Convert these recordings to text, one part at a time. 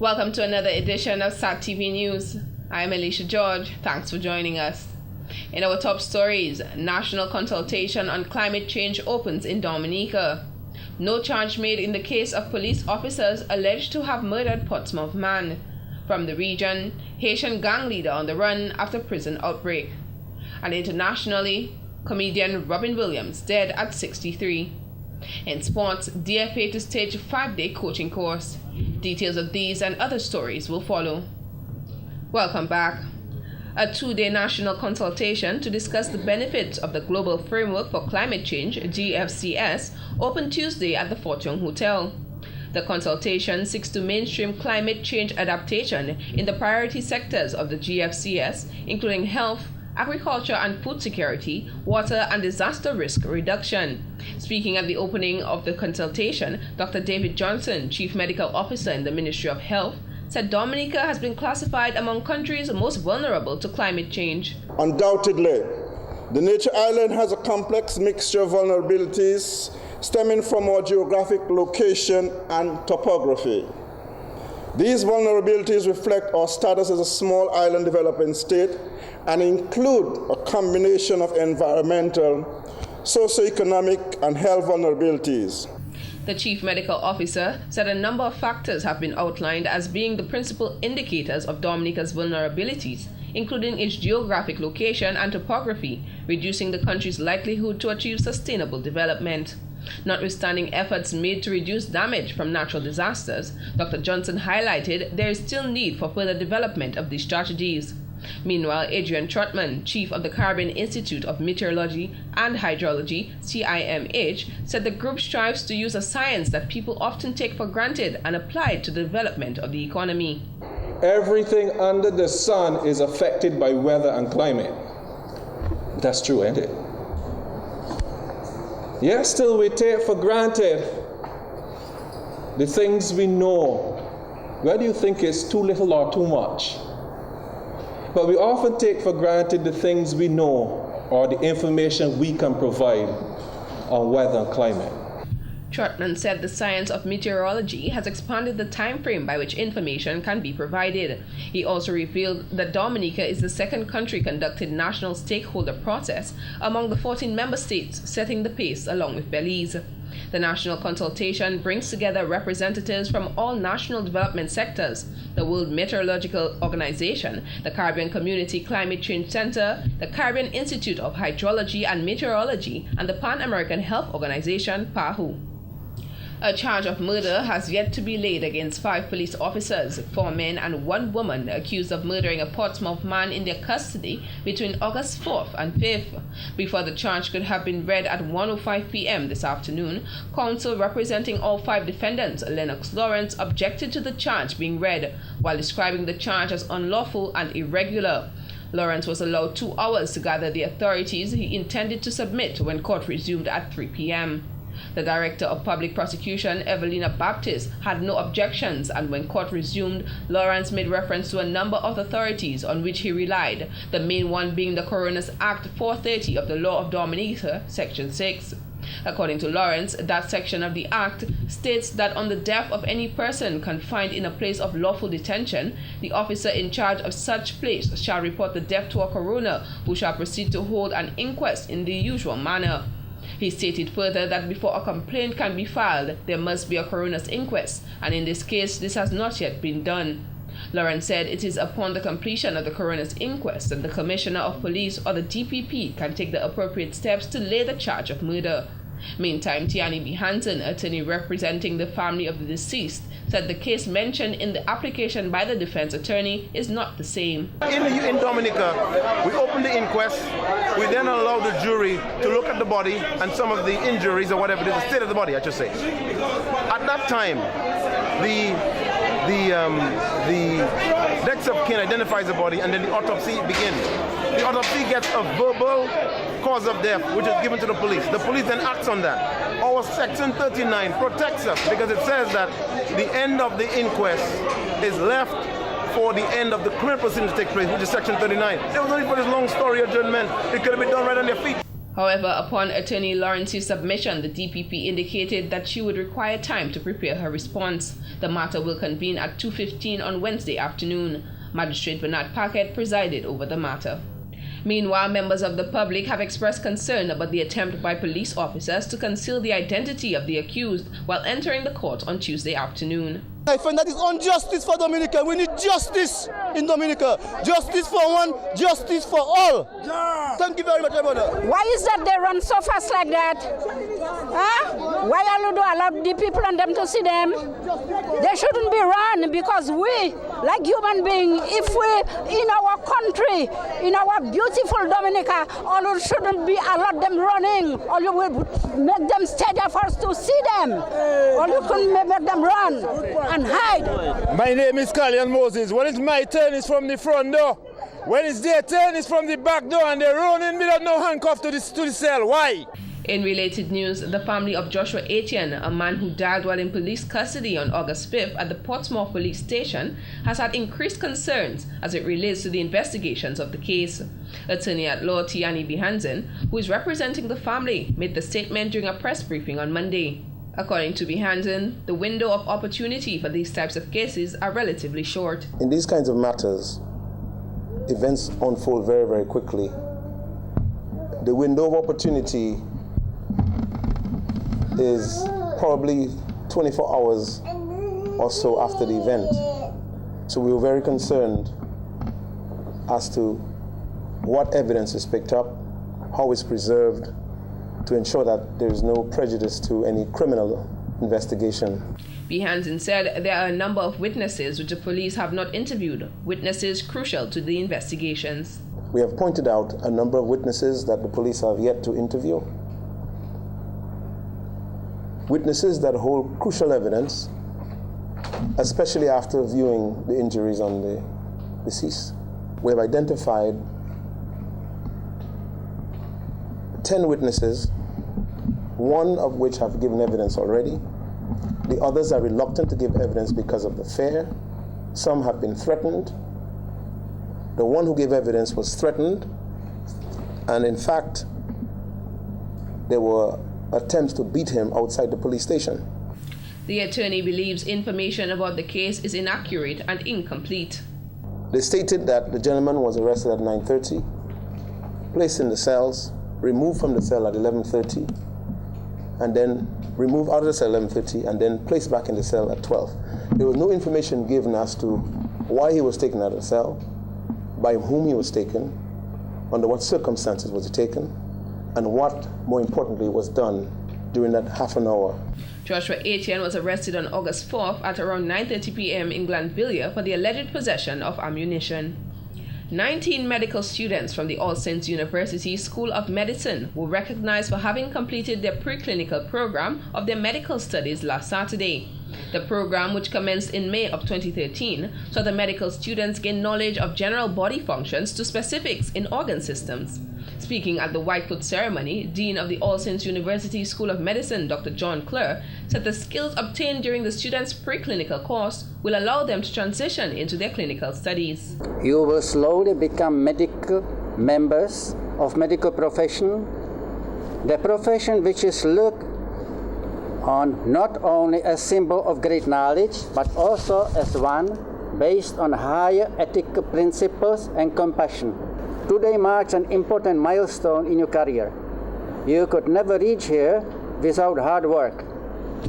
Welcome to another edition of SAT TV News. I'm Alicia George. Thanks for joining us. In our top stories, national consultation on climate change opens in Dominica. No charge made in the case of police officers alleged to have murdered Portsmouth man. From the region, Haitian gang leader on the run after prison outbreak. And internationally, comedian Robin Williams dead at 63. In sports, DFA to stage a 5-day coaching course. Details of these and other stories will follow. Welcome back. A 2-day national consultation to discuss the benefits of the Global Framework for Climate Change, GFCS, opened Tuesday at the Fortune Hotel. The consultation seeks to mainstream climate change adaptation in the priority sectors of the GFCS, including health, agriculture and food security, water and disaster risk reduction. Speaking at the opening of the consultation, Dr. David Johnson, Chief Medical Officer in the Ministry of Health, said Dominica has been classified among countries most vulnerable to climate change. Undoubtedly, the nature island has a complex mixture of vulnerabilities stemming from our geographic location and topography. These vulnerabilities reflect our status as a small island developing state and include a combination of environmental, socioeconomic, and health vulnerabilities. The Chief Medical Officer said a number of factors have been outlined as being the principal indicators of Dominica's vulnerabilities, including its geographic location and topography, reducing the country's likelihood to achieve sustainable development. Notwithstanding efforts made to reduce damage from natural disasters, Dr. Johnson highlighted there is still need for further development of these strategies. Meanwhile, Adrian Trotman, Chief of the Caribbean Institute of Meteorology and Hydrology, CIMH, said the group strives to use a science that people often take for granted and apply it to the development of the economy. Everything under the sun is affected by weather and climate. That's true, ain't it? Yet still we take for granted the things we know. Whether you think it's too little or too much. But we often take for granted the things we know or the information we can provide on weather and climate. Trotman said the science of meteorology has expanded the time frame by which information can be provided. He also revealed that Dominica is the second country-conducted national stakeholder process among the 14 member states, setting the pace along with Belize. The national consultation brings together representatives from all national development sectors, the World Meteorological Organization, the Caribbean Community Climate Change Center, the Caribbean Institute of Hydrology and Meteorology, and the Pan American Health Organization, PAHO. A charge of murder has yet to be laid against 5 police officers, 4 men and 1 woman accused of murdering a Portsmouth man in their custody between August 4th and 5th. Before the charge could have been read at 1:05 p.m. this afternoon, counsel representing all 5 defendants, Lennox Lawrence, objected to the charge being read, while describing the charge as unlawful and irregular. Lawrence was allowed 2 hours to gather the authorities he intended to submit when court resumed at 3 p.m. The Director of Public Prosecution, Evelina Baptist, had no objections, and when court resumed, Lawrence made reference to a number of authorities on which he relied, the main one being the Coroner's Act 430 of the Law of Dominica, Section 6. According to Lawrence, that section of the Act states that on the death of any person confined in a place of lawful detention, the officer in charge of such place shall report the death to a coroner, who shall proceed to hold an inquest in the usual manner. He stated further that before a complaint can be filed, there must be a coroner's inquest, and in this case, this has not yet been done. Lawrence said it is upon the completion of the coroner's inquest that the Commissioner of Police or the DPP can take the appropriate steps to lay the charge of murder. Meantime, Tiani B. Hansen, attorney representing the family of the deceased, said the case mentioned in the application by the defense attorney is not the same. In Dominica, we opened the inquest. We then allowed the jury to look at the body and some of the injuries or whatever, the state of the body, I should say. At that time, the next of kin identifies the body, and then the autopsy begins. The autopsy gets a verbal cause of death, which is given to the police. The police then acts on that. Our Section 39 protects us because it says that the end of the inquest is left for the end of the criminal proceedings to take place, which is Section 39. There was no need for this long story adjournment. It could have been done right on their feet. However, upon Attorney Lawrence's submission, the DPP indicated that she would require time to prepare her response. The matter will convene at 2:15 on Wednesday afternoon. Magistrate Bernard Paquette presided over the matter. Meanwhile, members of the public have expressed concern about the attempt by police officers to conceal the identity of the accused while entering the court on Tuesday afternoon. I find that is injustice for Dominica. We need justice in Dominica. Justice for one, justice for all. Yeah. Thank you very much, brother. Why is that they run so fast like that? Huh? Why are you allow the people and them to see them? They shouldn't be run because we, like human beings, if we in our country, in our beautiful Dominica, all you shouldn't be allow them running. All you will make them stay there for us to see them. All you can make them run and hide. My name is Kalyan Moses. When it's my turn, it's from the front door. When it's their turn, it's from the back door, and they're running without no handcuff to the cell. Why? In related news, the family of Joshua Etienne, a man who died while in police custody on August 5th at the Portsmouth police station, has had increased concerns as it relates to the investigations of the case. Attorney at law Tiani Behanzen, who is representing the family, made the statement during a press briefing on Monday. According to Behanzen, the window of opportunity for these types of cases are relatively short. In these kinds of matters, events unfold very, very quickly. The window of opportunity is probably 24 hours or so after the event. So we were very concerned as to what evidence is picked up, how it's preserved, to ensure that there is no prejudice to any criminal investigation. Behanzen said there are a number of witnesses which the police have not interviewed, witnesses crucial to the investigations. We have pointed out a number of witnesses that the police have yet to interview. Witnesses that hold crucial evidence, especially after viewing the injuries on the deceased. We have identified 10 witnesses, one of which have given evidence already. The others are reluctant to give evidence because of the fear. Some have been threatened. The one who gave evidence was threatened, and in fact, there were attempts to beat him outside the police station. The attorney believes information about the case is inaccurate and incomplete. They stated that the gentleman was arrested at 9:30, placed in the cells, removed from the cell at 11:30, and then removed out of the cell at 11:30, and then placed back in the cell at 12. There was no information given as to why he was taken out of the cell, by whom he was taken, under what circumstances was he taken, and what, more importantly, was done during that half an hour. Joshua Etienne was arrested on August 4th at around 9:30 p.m. in Glanville for the alleged possession of ammunition. 19 medical students from the All Saints University School of Medicine were recognized for having completed their preclinical program of their medical studies last Saturday. The program, which commenced in May of 2013, saw the medical students gain knowledge of general body functions to specifics in organ systems. Speaking at the Whitefoot ceremony, Dean of the All Saints University School of Medicine, Dr. John Clare, said the skills obtained during the students' preclinical course will allow them to transition into their clinical studies. You will slowly become medical members of medical profession, the profession which is looked on not only as symbol of great knowledge, but also as one based on higher ethical principles and compassion. Today marks an important milestone in your career. You could never reach here without hard work,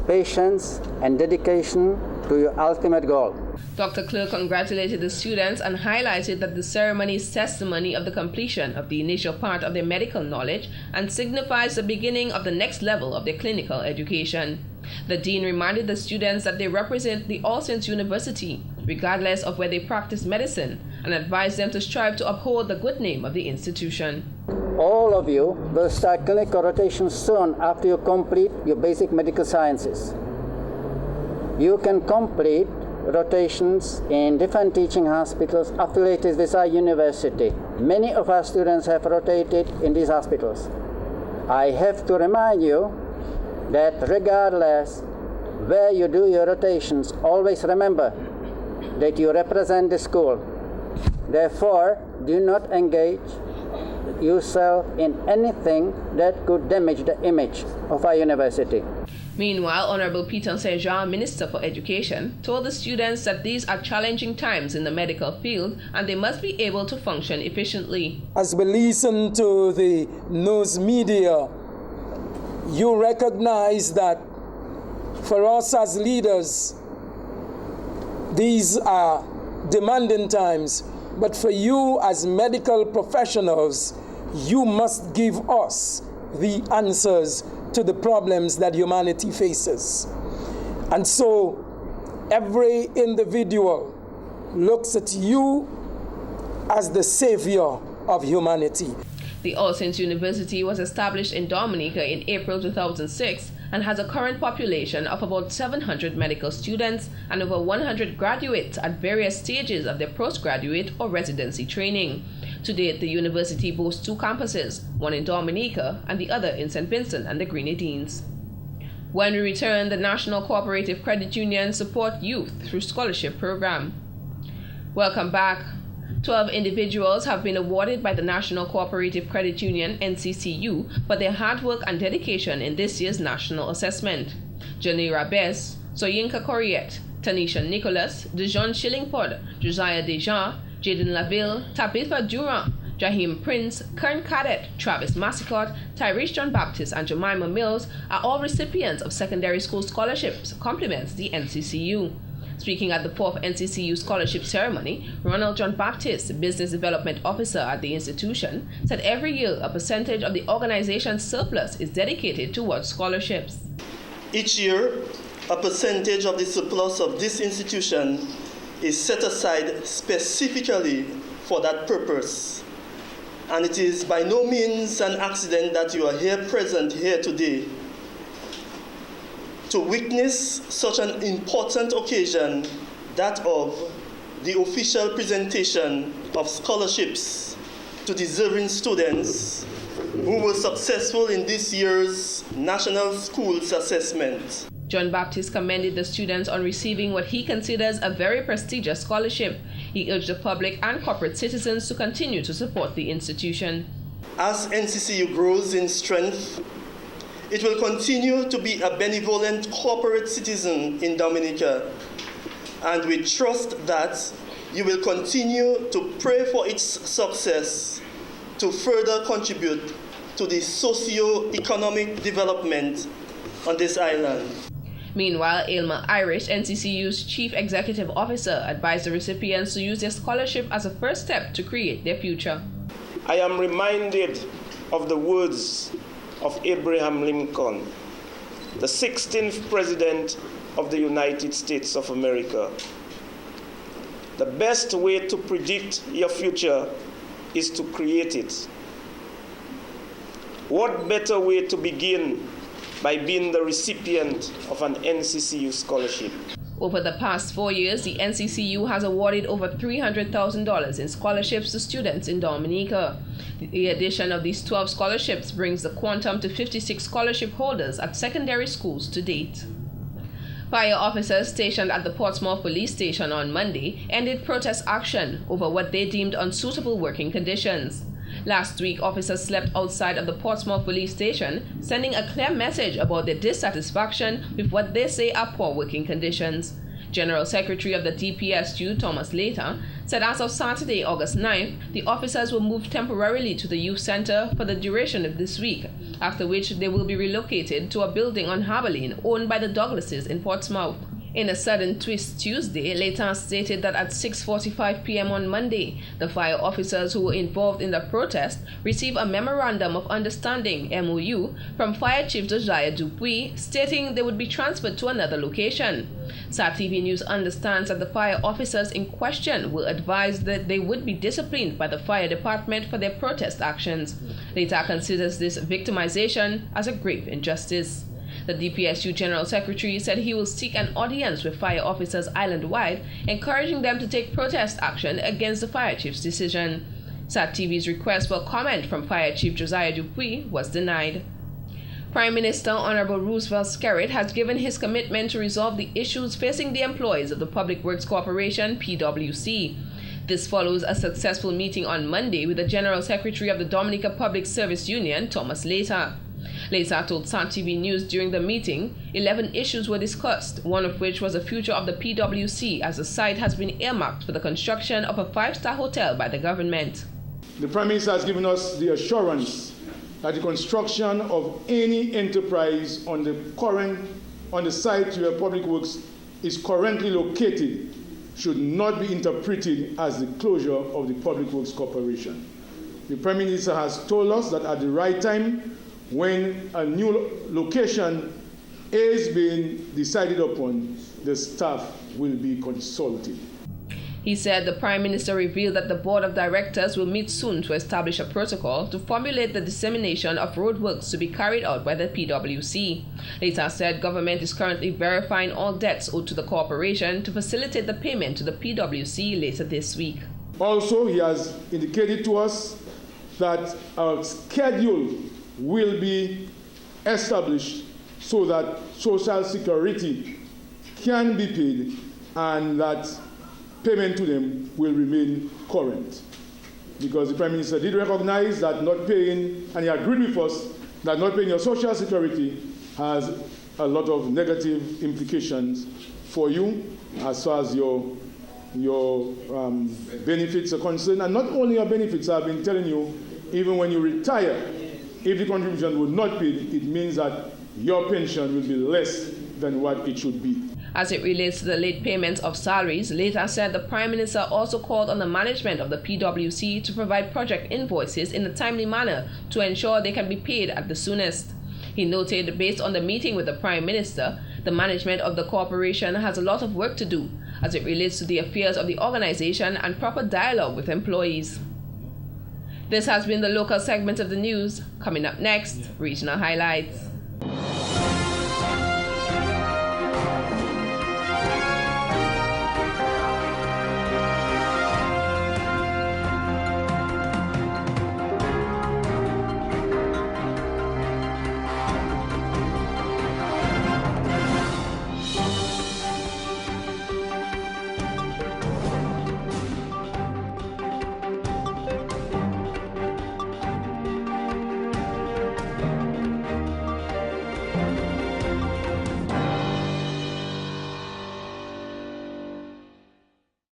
patience, and dedication to your ultimate goal. Dr. Clare congratulated the students and highlighted that the ceremony is testimony of the completion of the initial part of their medical knowledge and signifies the beginning of the next level of their clinical education. The dean reminded the students that they represent the All Saints University, regardless of where they practice medicine, and advised them to strive to uphold the good name of the institution. All of you will start clinical rotation soon after you complete your basic medical sciences. You can complete rotations in different teaching hospitals affiliated with our university. Many of our students have rotated in these hospitals. I have to remind you that regardless where you do your rotations, always remember that you represent the school. Therefore, do not engage yourself in anything that could damage the image of our university. Meanwhile, Honorable Peter St. Jean, Minister for Education, told the students that these are challenging times in the medical field and they must be able to function efficiently. As we listen to the news media, you recognize that for us as leaders, these are demanding times, but for you as medical professionals, you must give us the answers to the problems that humanity faces. And so every individual looks at you as the savior of humanity. The All Saints University was established in Dominica in April 2006 and has a current population of about 700 medical students and over 100 graduates at various stages of their postgraduate or residency training. To date, the university boasts 2 campuses, one in Dominica and the other in St. Vincent and the Grenadines. When we return, the National Cooperative Credit Union support youth through scholarship program. Welcome back. 12 individuals have been awarded by the National Cooperative Credit Union, NCCU, for their hard work and dedication in this year's national assessment. Janira Bess, Soyinka Coriette, Tanisha Nicholas, Dejon Shillingford, Josiah Dejean, Jaden Laville, Tabitha Durant, Jahim Prince, Kern Cadet, Travis Massicott, Tyrese John Baptist, and Jemima Mills are all recipients of secondary school scholarships, compliments the NCCU. Speaking at the 4th NCCU scholarship ceremony, Ronald John Baptist, Business Development Officer at the institution, said every year a percentage of the organization's surplus is dedicated towards scholarships. Each year, a percentage of the surplus of this institution is set aside specifically for that purpose. And it is by no means an accident that you are present here today to witness such an important occasion, that of the official presentation of scholarships to deserving students who were successful in this year's National Schools Assessment. John Baptist commended the students on receiving what he considers a very prestigious scholarship. He urged the public and corporate citizens to continue to support the institution. As NCCU grows in strength, it will continue to be a benevolent corporate citizen in Dominica, and we trust that you will continue to pray for its success to further contribute to the socio-economic development on this island. Meanwhile, Aylmer Irish, NCCU's Chief Executive Officer, advised the recipients to use their scholarship as a first step to create their future. I am reminded of the words of Abraham Lincoln, the 16th President of the United States of America. The best way to predict your future is to create it. What better way to begin by being the recipient of an NCCU scholarship? Over the past 4 years, the NCCU has awarded over $300,000 in scholarships to students in Dominica. The addition of these 12 scholarships brings the quantum to 56 scholarship holders at secondary schools to date. Fire officers stationed at the Portsmouth Police Station on Monday ended protest action over what they deemed unsuitable working conditions. Last week, officers slept outside of the Portsmouth Police Station, sending a clear message about their dissatisfaction with what they say are poor working conditions. General Secretary of the DPSU, Thomas Later, said as of Saturday, August 9th, the officers will move temporarily to the youth center for the duration of this week, after which they will be relocated to a building on Harbour Lane owned by the Douglases in Portsmouth. In a sudden twist Tuesday, Later stated that at 6:45 p.m. on Monday, the fire officers who were involved in the protest received a Memorandum of Understanding, MOU, from Fire Chief Josiah Dupuis, stating they would be transferred to another location. SAT-TV News understands that the fire officers in question were advised that they would be disciplined by the fire department for their protest actions. Later considers this victimization as a grave injustice. The DPSU General Secretary said he will seek an audience with fire officers island-wide, encouraging them to take protest action against the fire chief's decision. SAT-TV's request for comment from Fire Chief Josiah Dupuis was denied. Prime Minister Honorable Roosevelt Skerrit has given his commitment to resolve the issues facing the employees of the Public Works Corporation, PWC. This follows a successful meeting on Monday with the General Secretary of the Dominica Public Service Union, Thomas Leyta. Leyta told SAT-TV News during the meeting, 11 issues were discussed, one of which was the future of the PWC, as the site has been earmarked for the construction of a 5-star hotel by the government. The Prime Minister has given us the assurance that the construction of any enterprise on the site where Public Works is currently located should not be interpreted as the closure of the Public Works Corporation. The Prime Minister has told us that at the right time, when a new location is being decided upon, the staff will be consulted. He said the Prime Minister revealed that the Board of Directors will meet soon to establish a protocol to formulate the dissemination of roadworks to be carried out by the PWC. Leyta said government is currently verifying all debts owed to the corporation to facilitate the payment to the PWC later this week. Also, he has indicated to us that a schedule will be established so that Social Security can be paid and that payment to them will remain current. Because the Prime Minister did recognize that not paying, and he agreed with us, that not paying your Social Security has a lot of negative implications for you as far as your benefits are concerned. And not only your benefits, I've been telling you, even when you retire, if the contribution will not pay, it means that your pension will be less than what it should be. As it relates to the late payments of salaries, Leyta said the Prime Minister also called on the management of the PWC to provide project invoices in a timely manner to ensure they can be paid at the soonest. He noted, based on the meeting with the Prime Minister, the management of the corporation has a lot of work to do as it relates to the affairs of the organization and proper dialogue with employees. This has been the local segment of the news. Coming up next, regional highlights.